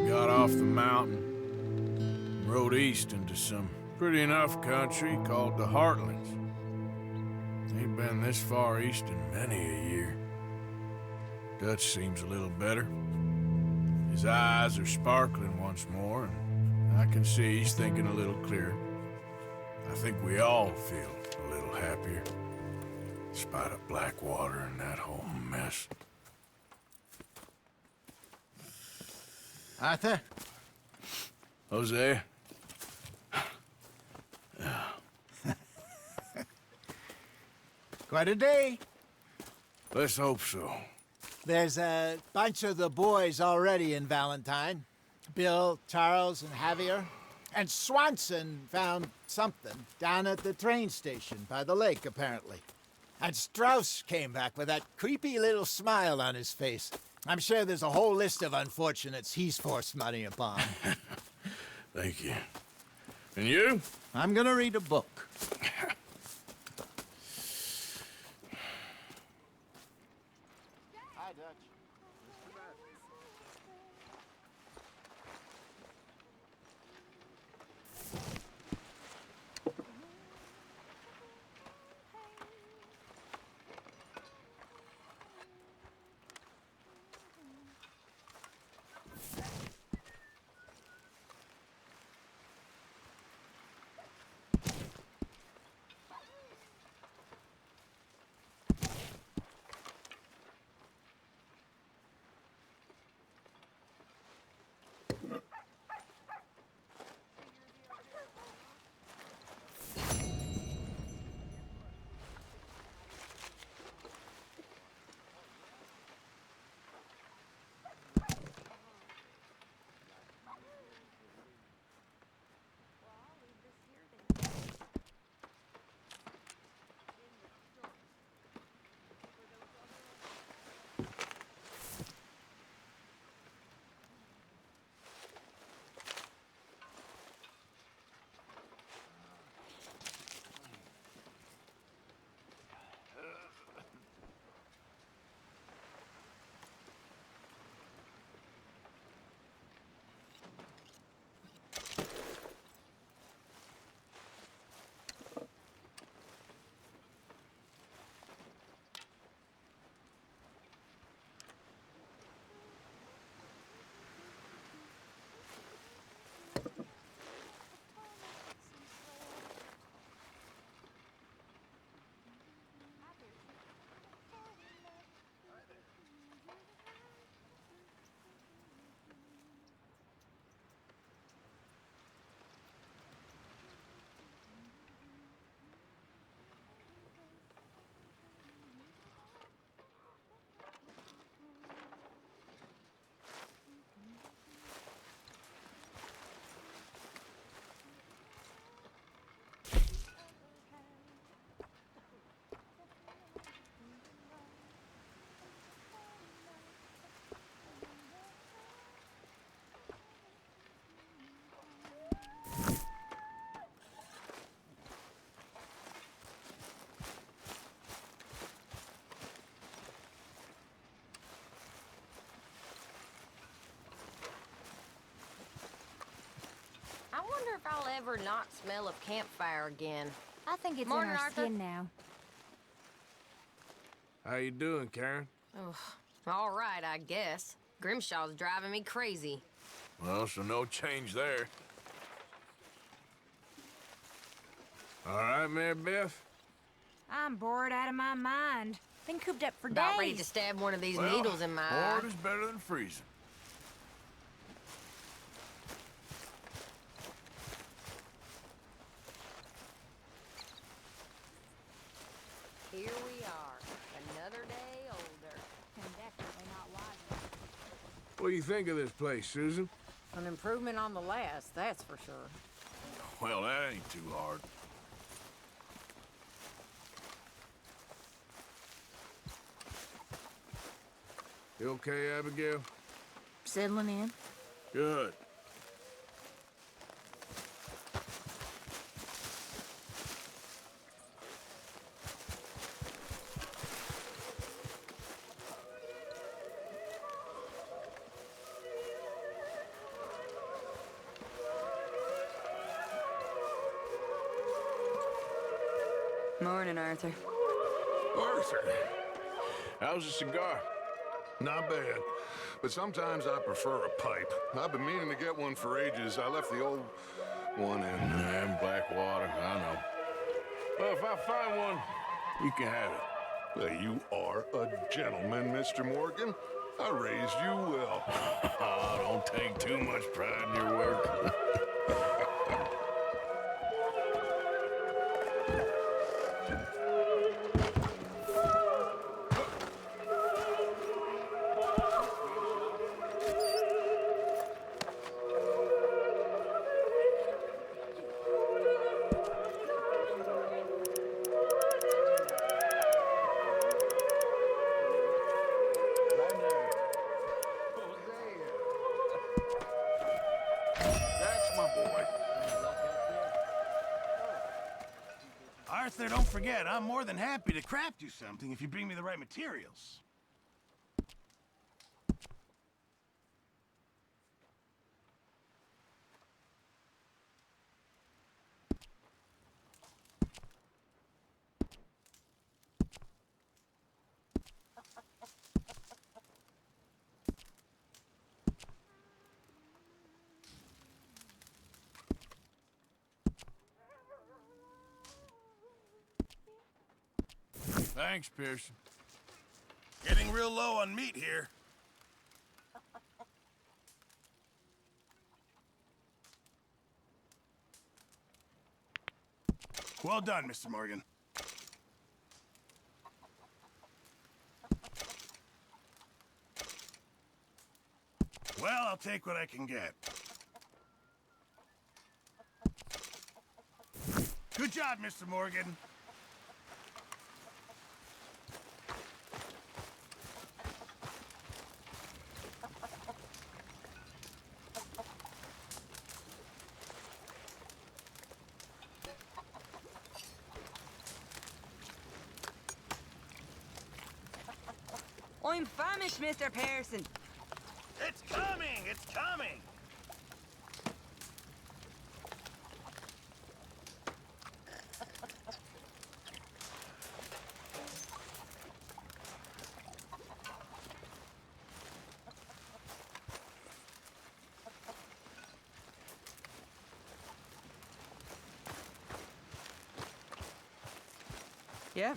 Speaker 2: Got off the mountain, rode east into some pretty enough country called the Heartlands. Ain't been this far east in many a year. Dutch seems a little better. His eyes are sparkling once more, and I can see he's thinking a little clearer. I think we all feel a little happier, in spite of Blackwater and that whole mess.
Speaker 8: Arthur?
Speaker 2: Jose?
Speaker 8: Quite a day.
Speaker 2: Let's hope so.
Speaker 8: There's a bunch of the boys already in Valentine. Bill, Charles, and Javier. And Swanson found something down at the train station by the lake, apparently. And Strauss came back with that creepy little smile on his face. I'm sure there's a whole list of unfortunates he's forced money upon.
Speaker 2: Thank you. And you?
Speaker 8: I'm gonna read a book. Hi, Dutch.
Speaker 15: wonder if I'll ever not smell a campfire again.
Speaker 16: I think it's
Speaker 15: Morning,
Speaker 16: in our
Speaker 15: Arthur.
Speaker 16: skin now.
Speaker 2: How you doing, Karen?
Speaker 15: Ugh, all right, I guess. Grimshaw's driving me crazy.
Speaker 2: Well, so no change there. All right, Mary-Beth?
Speaker 16: I'm bored out of my mind. Been cooped up for
Speaker 15: About
Speaker 16: days.
Speaker 15: ready to stab one of these
Speaker 2: Well,
Speaker 15: needles in my eye.
Speaker 2: bored is better than freezing.
Speaker 15: Here we are, another day older.
Speaker 16: And definitely not wiser.
Speaker 2: What do you think of this place, Susan?
Speaker 14: An improvement on the last, that's for sure.
Speaker 2: Well, that ain't too hard. You okay, Abigail?
Speaker 16: Settling in.
Speaker 2: Good.
Speaker 14: Morning, Arthur.
Speaker 6: Arthur.
Speaker 2: How's the cigar?
Speaker 6: Not bad. But sometimes I prefer a pipe. I've been meaning to get one for ages. I left the old one in
Speaker 2: Blackwater, I know. Well, if I find one, you can have it.
Speaker 6: Well, you are a gentleman, Mr. Morgan. I raised you well.
Speaker 2: Oh, don't take too much pride in your work.
Speaker 1: Arthur, don't forget, I'm more than happy to craft you something if you bring me the right materials.
Speaker 2: Thanks, Pearson.
Speaker 1: Getting real low on meat here. Well done, Mr. Morgan. Well, I'll take what I can get. Good job, Mr. Morgan.
Speaker 14: I'm famished, Mr. Pearson.
Speaker 1: It's coming! It's coming!
Speaker 14: Yeah.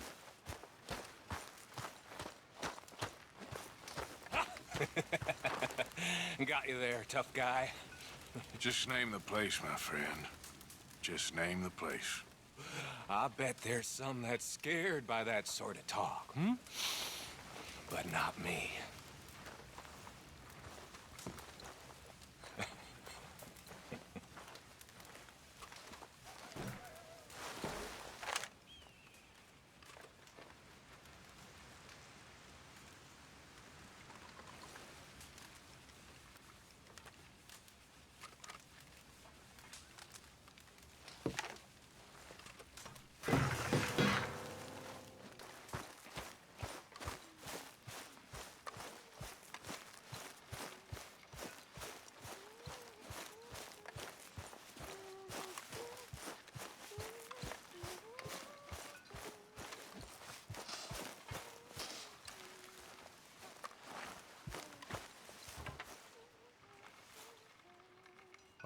Speaker 9: Got you there, tough guy.
Speaker 2: Just name the place, my friend. Just name the place.
Speaker 9: I bet there's some that's scared by that sort of talk, hmm? But not me.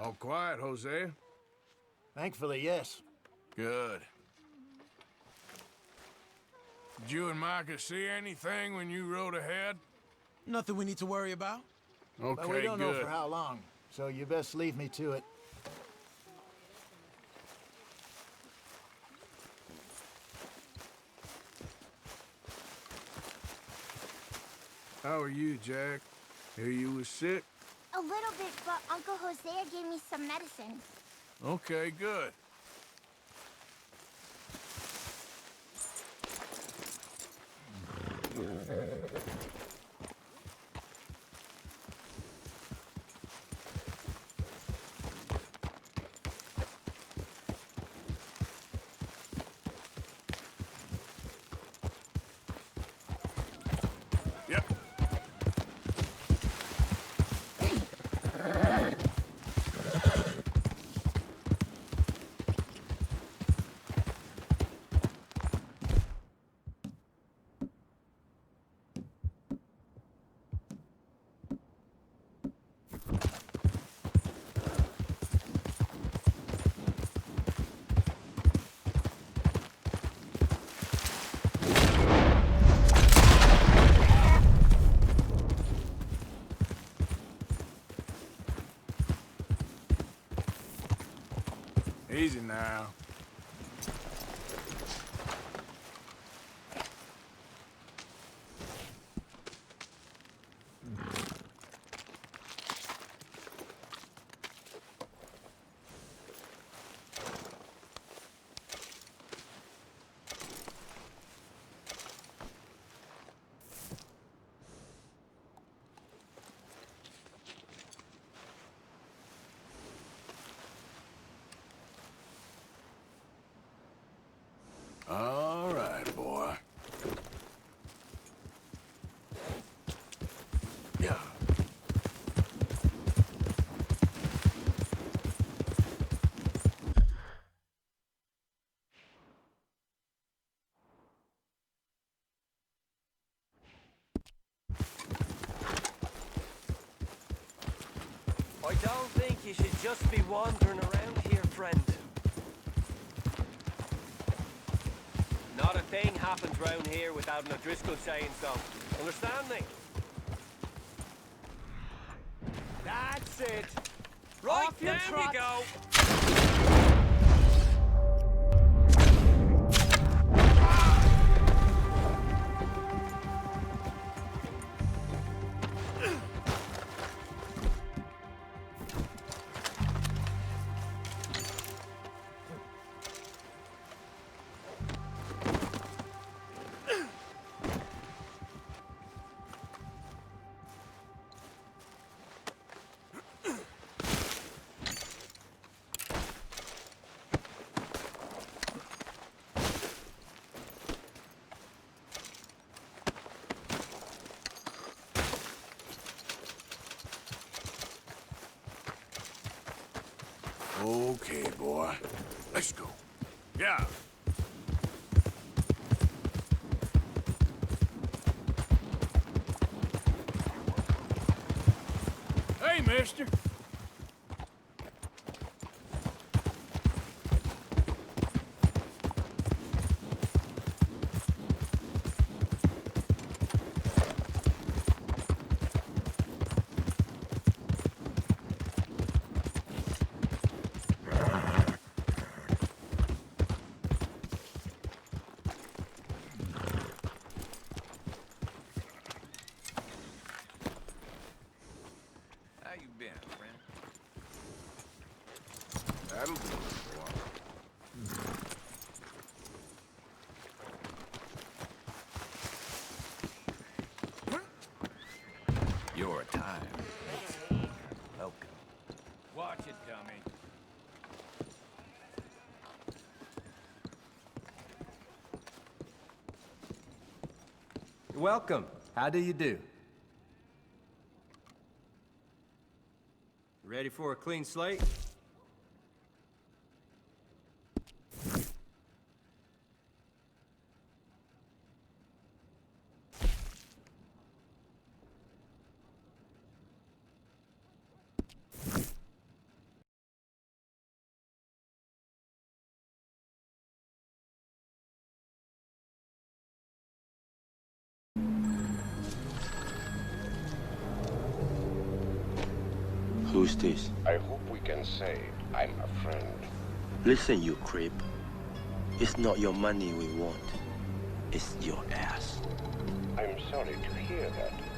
Speaker 2: All quiet, Jose?
Speaker 8: Thankfully, yes.
Speaker 2: Good. Did you and Micah see anything when you rode ahead?
Speaker 10: Nothing we need to worry about.
Speaker 2: Okay,
Speaker 8: But we don't know
Speaker 2: good.
Speaker 8: for how long, so you best leave me to it.
Speaker 2: How are you, Jack? Hear you was sick?
Speaker 17: A little bit, but Uncle Hosea gave me some medicine.
Speaker 2: Okay, good. Yep. Easy now. All right, boy. Yeah.
Speaker 9: I don't think you should just be wandering around here, friend. Not a thing happens round here without an O'Driscoll saying so. Understand me?
Speaker 10: That's it.
Speaker 9: Right,
Speaker 10: Off your
Speaker 9: down
Speaker 10: trot.
Speaker 9: you go.
Speaker 2: Okay, boy. Let's go. Yeah. Hey, mister.
Speaker 3: How you been, friend?
Speaker 2: That'll do it, boy.
Speaker 3: Your time. Welcome. Watch it, dummy.
Speaker 12: Welcome. How do you do? Ready for a clean slate?
Speaker 18: Who's this?
Speaker 19: I hope we can say I'm a friend.
Speaker 18: Listen, you creep. It's not your money we want. It's your ass.
Speaker 19: I'm sorry to hear that.